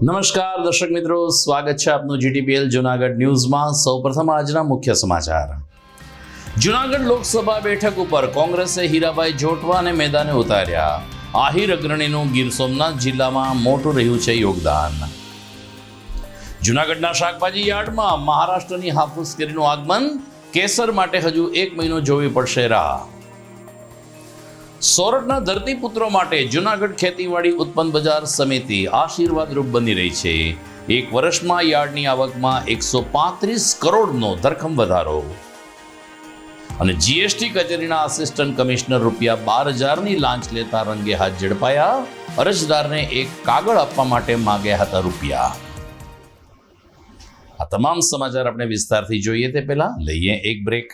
નમસ્કાર દર્શક મિત્રો, સ્વાગત છે આપનું જીટીપીએલ જૂનાગઢ ન્યૂઝમાં। સૌપ્રથમ આજના મુખ્ય સમાચાર। જૂનાગઢ લોકસભા બેઠક ઉપર કોંગ્રેસે હીરાભાઈ જોટવાને મેદાને ઉતાર્યા। આહિર અગ્રણીનું ગીર સોમનાથ જિલ્લામાં મોટું રહ્યું છે યોગદાન। જૂનાગઢના શાકભાજી યાર્ડમાં મહારાષ્ટ્રની હાફૂસ કેરીનું આગમન। કેસર માટે હજુ 1 મહિનો જોવી પડશે રાહ। સોરઠના ધરતીપુત્રો માટે જૂનાગઢ ખેતીવાડી ઉત્પન્ન બજાર સમિતિ આશીર્વાદરૂપ બની રહી છે। 1 વર્ષમાં યાર્ડની આવકમાં 135 કરોડનો ધરખમ વધારો। અને જીએસટી કચેરીના આસિસ્ટન્ટ કમિશનર ₹12,000ની લાંચ લેતા રંગે હાથ ઝડપાયા। અરજદારને એક કાગળ આપવા માટે માંગ્યા હતા રૂપિયા। આ તમામ સમાચાર આપણે વિસ્તારથી જોઈએ તે પહેલા લઈએ એક બ્રેક।